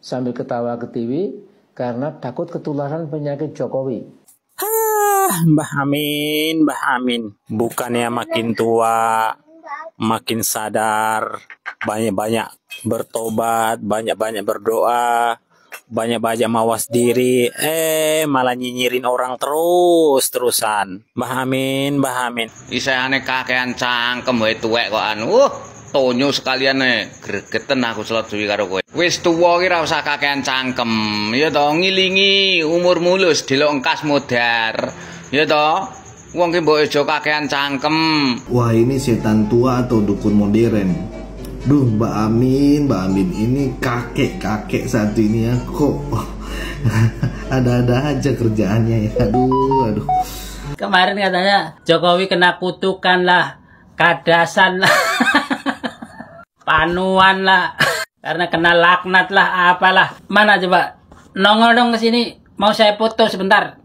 sambil ketawa ke TV karena takut ketularan penyakit Jokowi. Mbah Amin, bukannya makin tua, makin sadar, banyak-banyak bertobat, banyak-banyak berdoa, banyak-banyak mawas diri, malah nyinyirin orang terus-terusan. Mbah Amin. Isane kakean cangkem wae tuwek kok tonyo sekalian gregeten aku selot suwi karo kowe. Wis tuwa ki ora usah kakean cangkem, ya to, ngilingi umur mulus delok engkas modar. Ya to, wong ki mbok aja kakean cangkem. Wah, ini setan tua atau dukun modern. Duh, Mbak Amin, ini kakek satu ini ya kok ada-ada aja kerjaannya ya. Aduh. Kemarin katanya Jokowi kena kutukan lah, kadasan lah, panuan lah, karena kena laknat lah, apalah. Mana coba? Nongol dong ke sini, mau saya foto sebentar.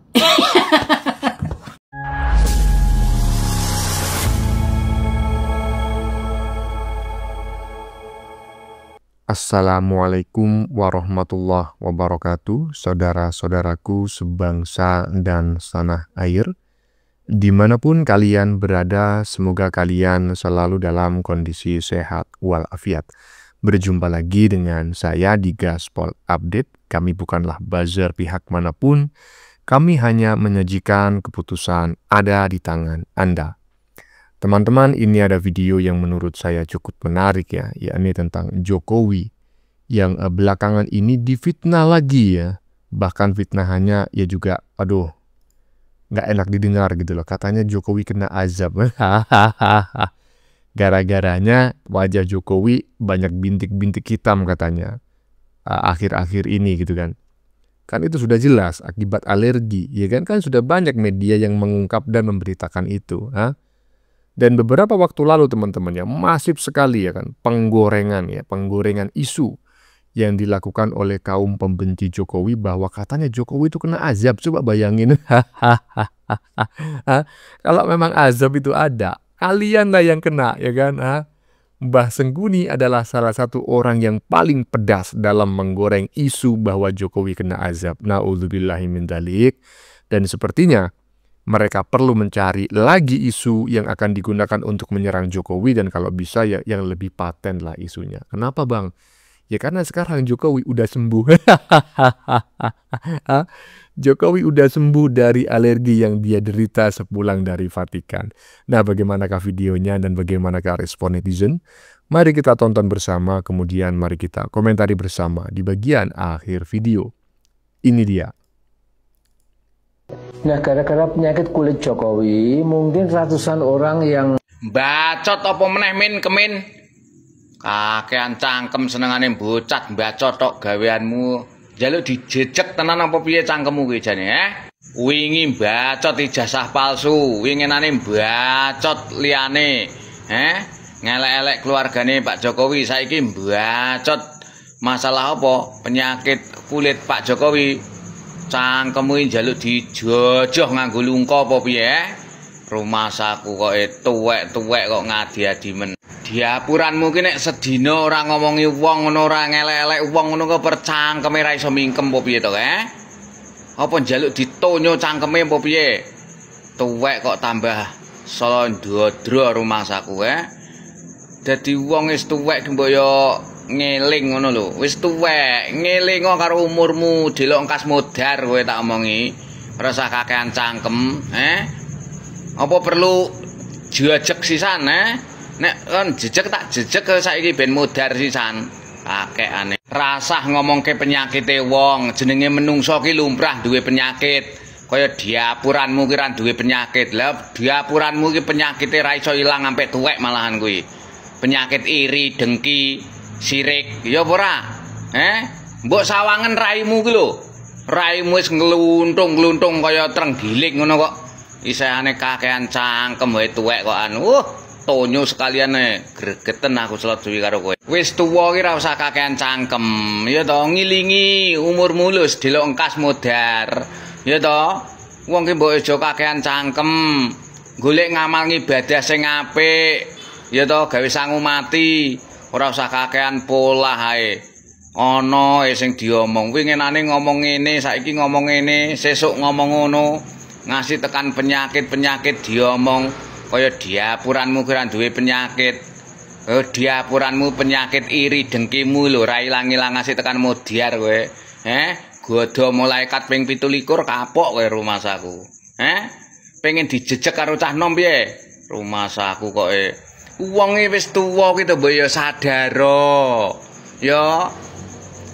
Assalamualaikum warahmatullahi wabarakatuh, saudara-saudaraku sebangsa dan tanah air. Dimanapun kalian berada, semoga kalian selalu dalam kondisi sehat walafiat. Berjumpa lagi dengan saya di Gaspol Update. Kami bukanlah buzzer pihak manapun, kami hanya menyajikan keputusan ada di tangan Anda. Teman-teman, ini ada video yang menurut saya cukup menarik ya, yakni tentang Jokowi yang belakangan ini difitnah lagi ya. Bahkan fitnahannya ya juga, nggak enak didengar gitu loh. Katanya Jokowi kena azab. Gara-garanya wajah Jokowi banyak bintik-bintik hitam katanya. Akhir-akhir ini gitu kan. Kan itu sudah jelas akibat alergi, ya kan? Kan sudah banyak media yang mengungkap dan memberitakan itu. Dan beberapa waktu lalu teman-teman ya, masif sekali ya kan, penggorengan isu yang dilakukan oleh kaum pembenci Jokowi bahwa katanya Jokowi itu kena azab. Coba bayangin. Kalau memang azab itu ada, kalian lah yang kena ya kan. Mbah Sengkuni adalah salah satu orang yang paling pedas dalam menggoreng isu bahwa Jokowi kena azab. Na'udzubillahi min dzalik. Dan sepertinya mereka perlu mencari lagi isu yang akan digunakan untuk menyerang Jokowi, dan kalau bisa ya yang lebih paten lah isunya. Kenapa bang? Ya karena sekarang Jokowi udah sembuh. Jokowi udah sembuh dari alergi yang dia derita sepulang dari Vatikan. Nah, bagaimanakah videonya dan bagaimanakah respon netizen? Mari kita tonton bersama, kemudian mari kita komentari bersama di bagian akhir video. Ini dia. Nah, gara-gara penyakit kulit Jokowi, mungkin ratusan orang yang Bacot apa meneh min kemin. Kakean cangkem senengane bocat bacot tok gaweanmu. Njaluk dijejek tenan apa piye cangkemmu kuwi jane, Wingi bacot ijazah palsu, winginane bacot liyane, ngelek-elek keluargane Pak Jokowi, saiki bacot masalah apa? Penyakit kulit Pak Jokowi. Cangkemmu njaluk dijojoh nganggo lungka apa piye? Rumah saku kok tuwek kok ngadi-adi men. Diapuranmu ki nek sedina ora ngomongi wong ngono, ora ngelek-elek wong ngono kok percangkeme ra iso mingkem apa piye to, Apa njaluk ditonyo cangkeme apa piye? Tuwek kok tambah sondodro rumah saku, Dadi wong wis tuwek mbok yo ngeling ngono lho. Wis tuwek, ngelingo karo umurmu, delok engkas modar kowe tak omongi. Ora usah kakean cangkem, Apa perlu jejeg sisan, Nek kon jejeg tak jejeg saiki ben modar sisan. Kakekane. Rasah ngomongke penyakite wong, jenenge menungso ki lumrah duwe penyakit. Kaya diapuranmu ki ra duwe penyakit. Lah diapuranmu ki penyakite ra iso ilang sampe tuwek malahan kuwi. Penyakit iri, dengki, sirik, ya apa ora? Mbok sawangen raimu ki lho. Raimu wis ngluntung-ngluntung kaya trenggiling ngono kok. Isane kakean cangkem wae tuwek kok tonyo sekalian gregeten aku selot suwi karo kowe. Wis tuwa ki ora usah kakean cangkem, ya to, ngilingi umur mulus delok engkas modar. Ya to, wong ki mbok aja kakean cangkem. Golek ngamal ibadah sing apik. Ya to, gawe sangu mati. Ora usah kakean polah ae. Ana sing diomong kuwi ngenane ngomong ngene, saiki ngomong ngene, sesuk ngomong ngono. Ngasih tekan penyakit-penyakit diomong kaya diapuranmu kira duwe penyakit. Diapuranmu penyakit iri dengkimu lho ra ilang-ilang ngasih tekan modiar kowe. Godo malaikat ping 17 kapok kowe rumasaku. Pengen dijejek karo cah nom piye? Rumasaku kok wonge wis tuwa ki to mbok ya sadar. Ya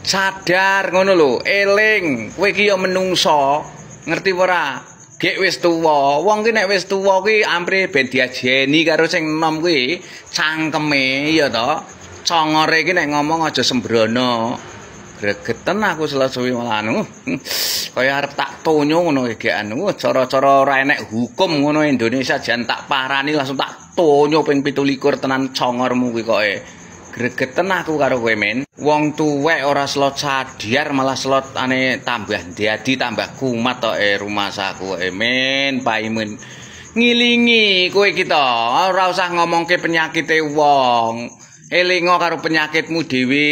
sadar ngono lho, eling. Kowe iki ya menungso, ngerti ora? Gek wis tuwa. Wong ki nek wis tuwa kuwi ampre ben diajeni karo sing enom kuwi cangkeme ya to. Congore iki nek ngomong aja sembrono. Gregeten aku selesai malah kaya arep tak tonyo ngono iki anu cara-cara ora enek hukum ngono Indonesia jan tak parani langsung tak tonyo ping 17 tenan congormu kuwi kok gregeten aku karo kowe men. Wong tuwek ora slot sadar malah slot ane tambah dadi tambah kumat tok rumasaku men paimun. Ngilingi kowe iki to ora usah ngomongke penyakite wong. Elingo karo penyakitmu dhewe.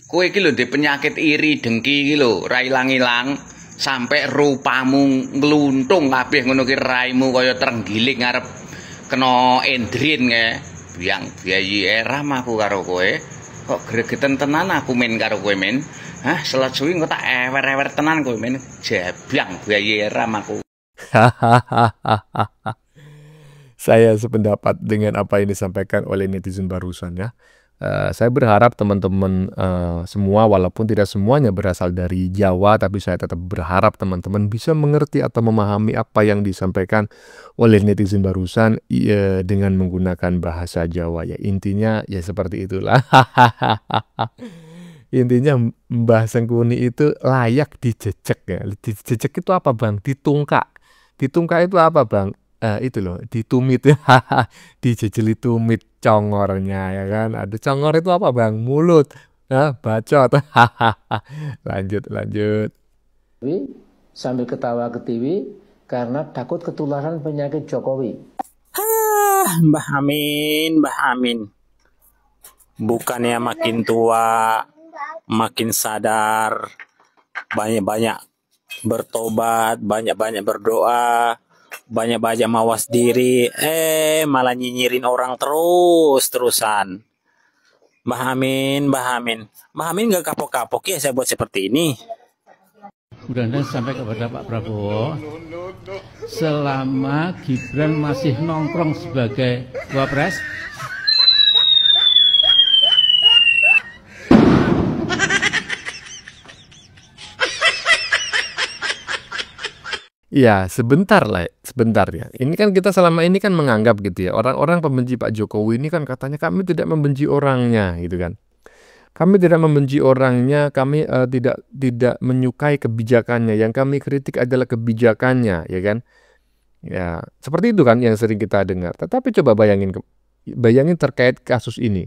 Kowe iki lho ndek penyakit iri dengki iki lho ra ilang-ilang sampai rupamu ngluntung kabeh ngono ki raimu kaya trenggiling ngarep kena endrin biang biayi eram aku karo kowe. Kok gregeten tenan aku men karo kowe men. Selat suwi engko tak ewer-ewer tenan kowe men. Jabiang biayi eram aku. Saya sependapat dengan apa yang disampaikan oleh netizen barusan ya. Saya berharap teman-teman semua, walaupun tidak semuanya berasal dari Jawa, tapi saya tetap berharap teman-teman bisa mengerti atau memahami apa yang disampaikan oleh netizen barusan dengan menggunakan bahasa Jawa ya. Intinya ya seperti itulah. Intinya Mbah Sengkuni itu layak dijejek ya. Dijejek itu apa bang? Ditungkak. Ditungkak itu apa bang? Itu loh, ditumit ya. Dijejeli tumit congornya ya kan. Ada congor itu apa bang? Mulut. Bacot. Lanjut. Sambil ketawa ke TV karena takut ketularan penyakit Jokowi. Mbah Amin. Bukannya makin tua, makin sadar, banyak-banyak bertobat, banyak-banyak berdoa, banyak-banyak mawas diri, malah nyinyirin orang terus-terusan. Mbah Amin gak kapok-kapok ya saya buat seperti ini. Mudah-mudahan sampai kepada Pak Prabowo, selama Gibran masih nongkrong sebagai wapres, Ya, sebentar ya. Ini kan kita selama ini kan menganggap gitu ya. Orang-orang pembenci Pak Jokowi ini kan katanya kami tidak membenci orangnya gitu kan. Kami tidak membenci orangnya, kami tidak menyukai kebijakannya. Yang kami kritik adalah kebijakannya, ya kan? Ya, seperti itu kan yang sering kita dengar. Tetapi coba bayangin terkait kasus ini.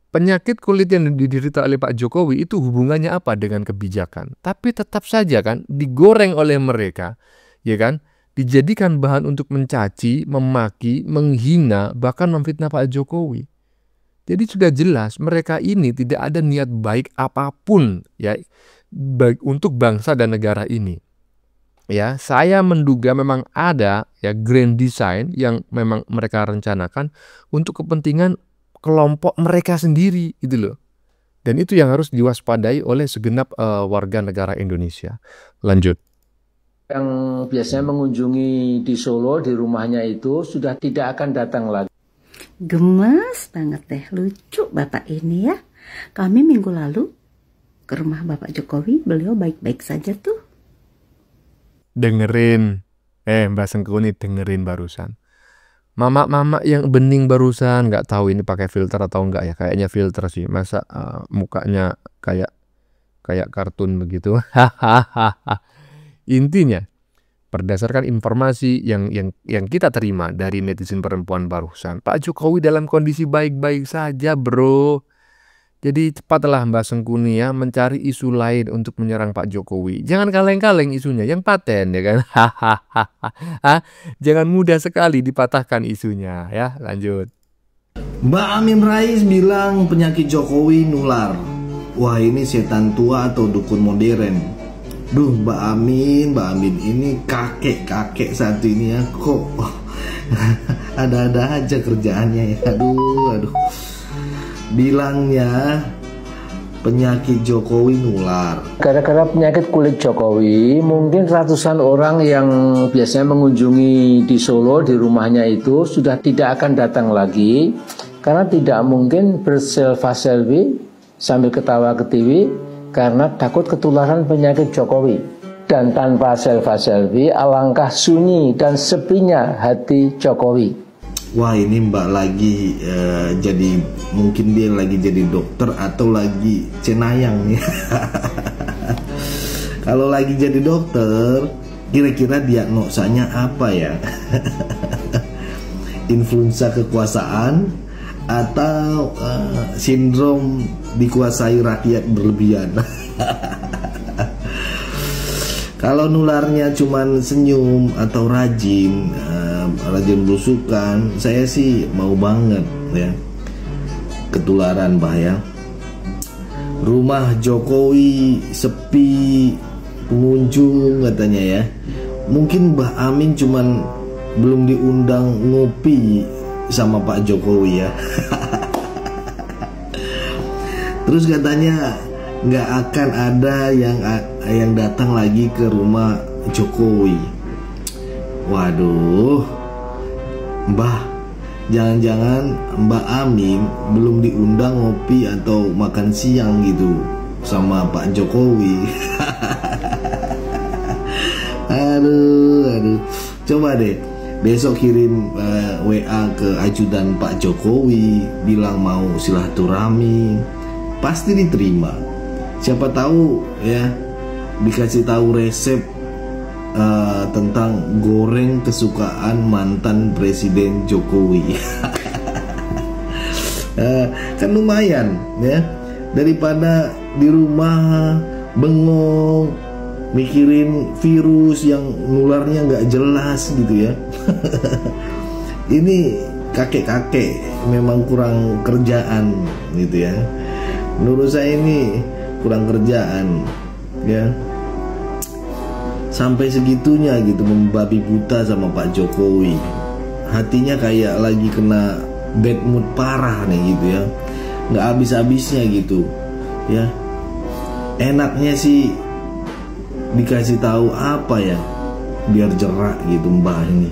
Penyakit kulit yang diderita oleh Pak Jokowi itu hubungannya apa dengan kebijakan? Tapi tetap saja kan digoreng oleh mereka, ya kan? Dijadikan bahan untuk mencaci, memaki, menghina, bahkan memfitnah Pak Jokowi. Jadi sudah jelas mereka ini tidak ada niat baik apapun ya baik untuk bangsa dan negara ini. Ya, saya menduga memang ada ya grand design yang memang mereka rencanakan untuk kepentingan kelompok mereka sendiri gitu loh. Dan itu yang harus diwaspadai oleh segenap warga negara Indonesia. Lanjut. Yang biasanya mengunjungi di Solo di rumahnya itu sudah tidak akan datang lagi. Gemes banget deh, lucu Bapak ini ya. Kami minggu lalu ke rumah Bapak Jokowi, beliau baik-baik saja tuh. Dengerin, Mbak Sengkuni dengerin barusan. Mama-mama yang bening barusan, nggak tahu ini pakai filter atau enggak ya, kayaknya filter sih. Masa mukanya kayak kartun begitu. Intinya, berdasarkan informasi yang kita terima dari netizen perempuan barusan, Pak Jokowi dalam kondisi baik-baik saja, bro. Jadi cepatlah Mbak Sengkuni ya mencari isu lain untuk menyerang Pak Jokowi. Jangan kaleng-kaleng isunya, yang paten ya kan. Jangan mudah sekali dipatahkan isunya ya. Lanjut. Mbak Amin Rais bilang penyakit Jokowi nular. wah ini setan tua atau dukun modern. Duh Mbak Amin ini kakek satu ini ya kok ada-ada aja kerjaannya ya. Aduh. Bilangnya penyakit Jokowi nular. Gara-gara penyakit kulit Jokowi, mungkin ratusan orang yang biasanya mengunjungi di Solo di rumahnya itu sudah tidak akan datang lagi karena tidak mungkin berselfie sambil ketawa ke TV karena takut ketularan penyakit Jokowi. Dan tanpa selfie, alangkah sunyi dan sepinya hati Jokowi. Wah ini Mbak lagi jadi, mungkin dia lagi jadi dokter atau lagi cenayang nih. Kalau lagi jadi dokter, kira-kira diagnosanya apa ya? Influenza kekuasaan atau sindrom dikuasai rakyat berlebihan? Kalau nularnya cuman senyum atau rajin belusukan, saya sih mau banget ya ketularan Mbah ya. Rumah Jokowi sepi pengunjung katanya ya. Mungkin Mbah Amin cuman belum diundang ngopi sama Pak Jokowi ya. Terus katanya nggak akan ada yang datang lagi ke rumah Jokowi. Waduh, Mbah, jangan-jangan Mbak Amin belum diundang ngopi atau makan siang gitu sama Pak Jokowi. Aduh. Coba deh besok kirim WA ke ajudan Pak Jokowi, bilang mau silaturahmi, pasti diterima. Siapa tahu ya dikasih tahu resep tentang goreng kesukaan mantan Presiden Jokowi. Kan lumayan ya, daripada di rumah bengong mikirin virus yang nularnya nggak jelas gitu ya. Ini kakek-kakek memang kurang kerjaan gitu ya. Menurut saya ini kurang kerjaan ya, sampai segitunya gitu membabi buta sama Pak Jokowi. Hatinya kayak lagi kena bad mood parah nih gitu ya, nggak habis-habisnya gitu ya. Enaknya sih dikasih tahu apa ya biar jerak gitu Mbah ini.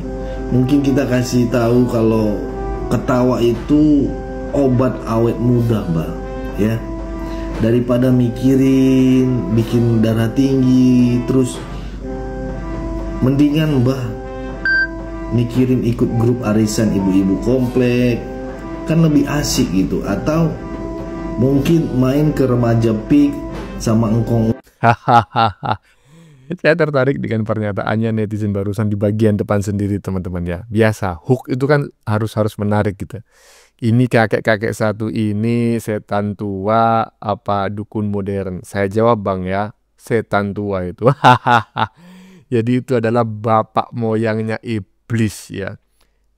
Mungkin kita kasih tahu kalau ketawa itu obat awet muda Mbah ya. Daripada mikirin bikin darah tinggi terus, mendingan Mbah mikirin ikut grup arisan ibu-ibu komplek, kan lebih asik gitu. Atau mungkin main ke remaja pik sama engkong. Hahaha. Saya tertarik dengan pernyataannya netizen barusan di bagian depan sendiri teman-teman ya. Biasa, hook itu kan harus menarik gitu. Ini kakek-kakek satu ini setan tua apa dukun modern? Saya jawab Bang ya, setan tua itu. Jadi itu adalah bapak moyangnya iblis ya.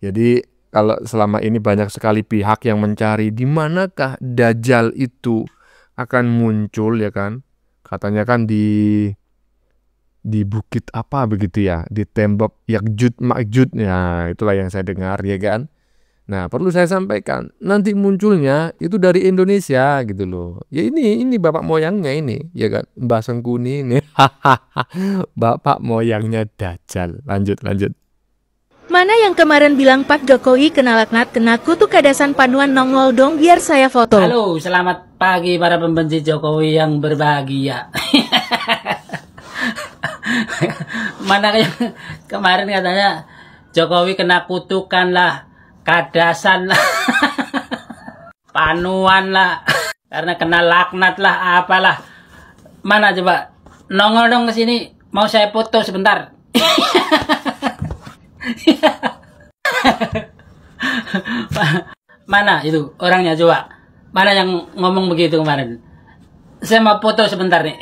Jadi kalau selama ini banyak sekali pihak yang mencari di manakah Dajjal itu akan muncul ya kan. Katanya kan di bukit apa begitu ya, di tembok Yakjud Makjud ya, itulah yang saya dengar ya kan. Nah, perlu saya sampaikan, nanti munculnya itu dari Indonesia gitu loh. Ya ini bapak moyangnya ini, ya kan, Mbah Sengkuni ini. Bapak moyangnya Dajjal. Lanjut. Mana yang kemarin bilang Pak Jokowi kena laknat, kena kutuk kadasan panuan nongol dong biar saya foto. Halo, selamat pagi para pembenci Jokowi yang berbahagia. Mana yang kemarin katanya Jokowi kena kutukan lah, kadasan lah, panuan lah, karena kena laknat lah, apalah. Mana coba nongol dong ke sini, mau saya foto sebentar. Mana itu orangnya coba? Mana yang ngomong begitu kemarin? Saya mau foto sebentar nih.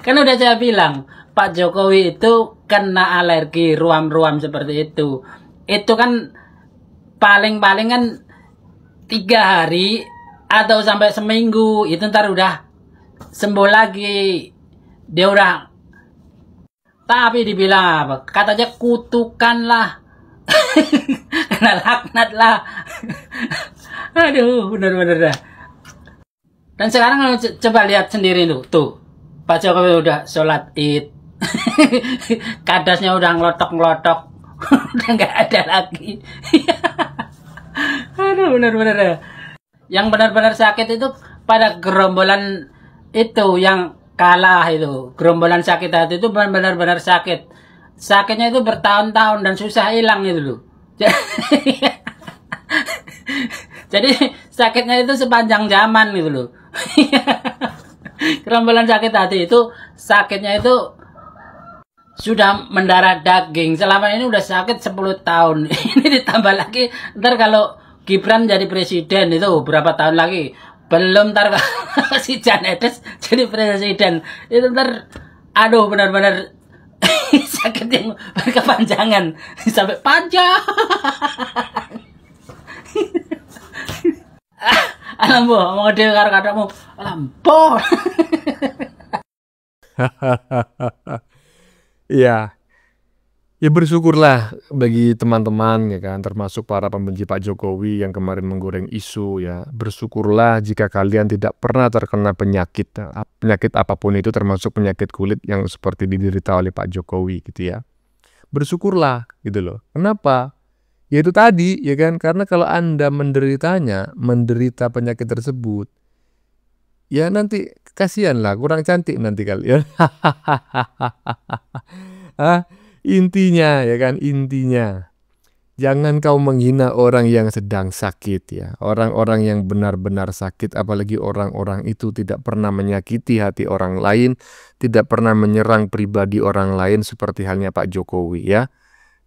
Kan udah saya bilang Pak Jokowi itu kena alergi ruam-ruam seperti itu. Itu kan paling kan 3 hari atau sampai seminggu, itu ntar udah sembuh lagi. Dia udah, tapi dibilang apa? Katanya kutukan lah. Kena laknat lah. Aduh, bener-bener dah. Dan sekarang coba lihat sendiri tuh. Pak Jokowi udah sholat Id. Kadasnya udah ngelotok-ngelotok. Udah nggak ada lagi. Aduh, bener-bener dah. Yang benar-benar sakit itu pada gerombolan itu yang kalah itu. Gerombolan sakit hati itu benar-benar sakit. Sakitnya itu bertahun-tahun dan susah hilang itu loh. Jadi sakitnya itu sepanjang zaman gitu loh. Gerombolan sakit hati itu sakitnya itu sudah mendarah daging. Selama ini udah sakit 10 tahun. Ini ditambah lagi ntar kalau Gibran jadi presiden itu berapa tahun lagi? Belum, ntar si Jan Edes jadi presiden. Itu ntar aduh benar-benar sakit yang berkepanjangan sampai panjang. Alam boh, mau ngede karo katamu. Alam boh. Ya, ya bersyukurlah bagi teman-teman ya kan, termasuk para pembenci Pak Jokowi yang kemarin menggoreng isu ya. Bersyukurlah jika kalian tidak pernah terkena penyakit apapun itu, termasuk penyakit kulit yang seperti diderita oleh Pak Jokowi gitu ya. Bersyukurlah gitu loh. Kenapa? Ya itu tadi ya kan, karena kalau Anda menderita penyakit tersebut, ya nanti kasihanlah, kurang cantik nanti kalian. Intinya ya kan, intinya jangan kau menghina orang yang sedang sakit ya. Orang-orang yang benar-benar sakit, apalagi orang-orang itu tidak pernah menyakiti hati orang lain, tidak pernah menyerang pribadi orang lain seperti halnya Pak Jokowi ya.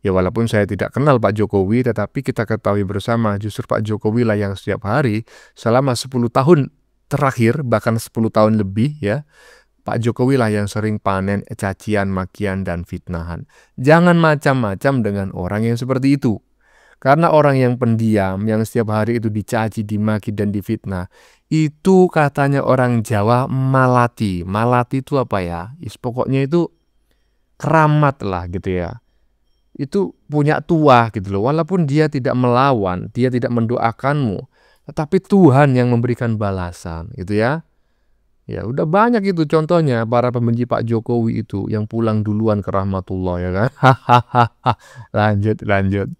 Ya walaupun saya tidak kenal Pak Jokowi, tetapi kita ketahui bersama justru Pak Jokowi lah yang setiap hari selama 10 tahun terakhir, bahkan 10 tahun lebih ya, Pak Jokowi lah yang sering panen cacian, makian, dan fitnahan. Jangan macam-macam dengan orang yang seperti itu. Karena orang yang pendiam, yang setiap hari itu dicaci, dimaki, dan difitnah, itu katanya orang Jawa malati. Malati itu apa ya? Pokoknya itu keramat lah gitu ya. Itu punya tuah gitu loh. Walaupun dia tidak melawan, dia tidak mendoakanmu, tetapi Tuhan yang memberikan balasan gitu ya. Ya udah banyak itu contohnya para pembenci Pak Jokowi itu yang pulang duluan ke rahmatullah ya kan. Lanjut.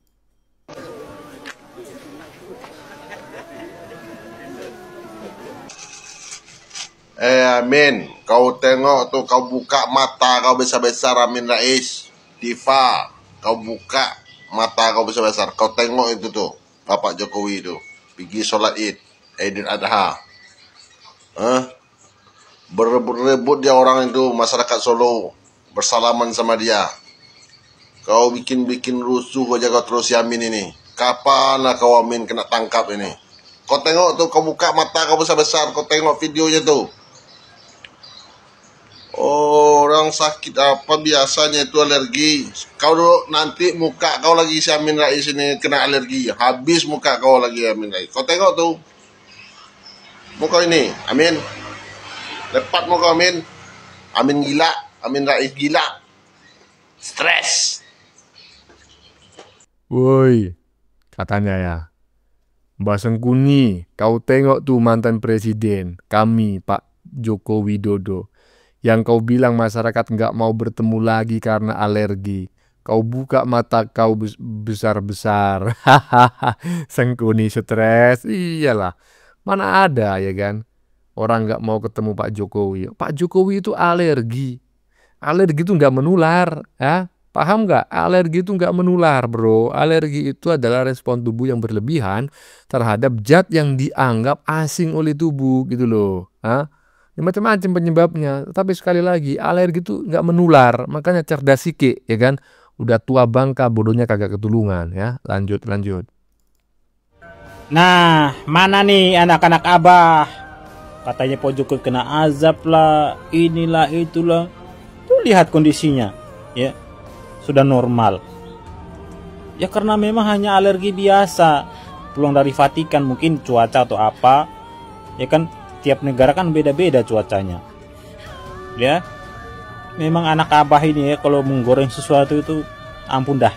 Amin. Kau tengok tuh, kau buka mata kau besar-besar, Amin Rais. Diva, kau buka mata kau besar-besar. Kau tengok itu tuh, Bapak Jokowi itu pergi sholat Id, Idul Adha. Berebut-rebut dia orang itu, masyarakat Solo bersalaman sama dia. Kau bikin rusuh aja kau terus si Amin ini. Kapan lah kau Amin kena tangkap ini? Kau tengok tuh, kau buka mata kau besar-besar, kau tengok videonya tuh. Orang sakit apa biasanya itu alergi. Kau dulu nanti muka kau lagi si Amin Rais ini kena alergi. Habis muka kau lagi Amin Rais. Kau tengok tuh. Muka ini, Amin. Lepat muka Amin. Amin gila, Amin Rais gila. Stres. Woi, katanya ya. Mbak Sengkuni, kau tengok tuh mantan presiden kami, Pak Joko Widodo. Yang kau bilang masyarakat nggak mau bertemu lagi karena alergi. Kau buka mata kau besar-besar. Sengkuni stres, iyalah. Mana ada ya kan? Orang nggak mau ketemu Pak Jokowi. Pak Jokowi itu alergi. Alergi itu nggak menular. Ya? Paham nggak? Alergi itu nggak menular bro. Alergi itu adalah respon tubuh yang berlebihan terhadap zat yang dianggap asing oleh tubuh gitu loh. Ya, macam-macam penyebabnya. Tapi sekali lagi alergi itu nggak menular. Makanya cerdas sikik ya kan. Udah tua bangka bodohnya kagak ketulungan ya. Lanjut. Nah, mana nih anak-anak abah? Katanya Pak Jokowi kena azab lah, inilah itulah. Tuh lihat kondisinya, ya sudah normal. Ya karena memang hanya alergi biasa, pulang dari Vatikan mungkin cuaca atau apa. Ya kan tiap negara kan beda-beda cuacanya. Ya. Memang anak abah ini ya kalau menggoreng sesuatu itu ampun dah.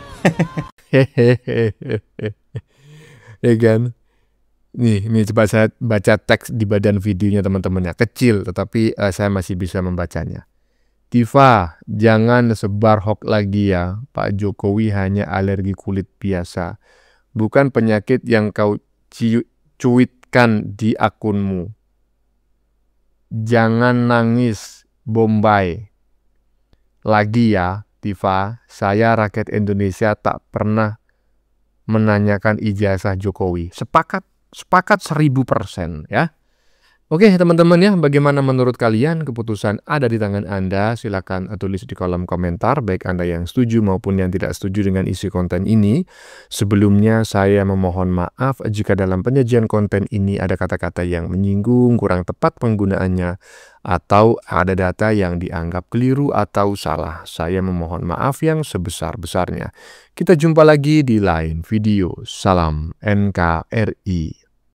Ya kan? Nih coba saya baca teks di badan videonya teman-teman ya. Kecil tetapi saya masih bisa membacanya. Tifa, jangan sebar hoax lagi ya. Pak Jokowi hanya alergi kulit biasa. Bukan penyakit yang kau cuitkan di akunmu. Jangan nangis, Bombay. Lagi ya, Tifa, saya rakyat Indonesia tak pernah menanyakan ijazah Jokowi. Sepakat 1000% ya. Oke teman-teman ya, bagaimana menurut kalian? Keputusan ada di tangan Anda. Silakan tulis di kolom komentar, baik Anda yang setuju maupun yang tidak setuju dengan isi konten ini. Sebelumnya saya memohon maaf jika dalam penyajian konten ini ada kata-kata yang menyinggung, kurang tepat penggunaannya, atau ada data yang dianggap keliru atau salah. Saya memohon maaf yang sebesar-besarnya. Kita jumpa lagi di lain video. Salam NKRI.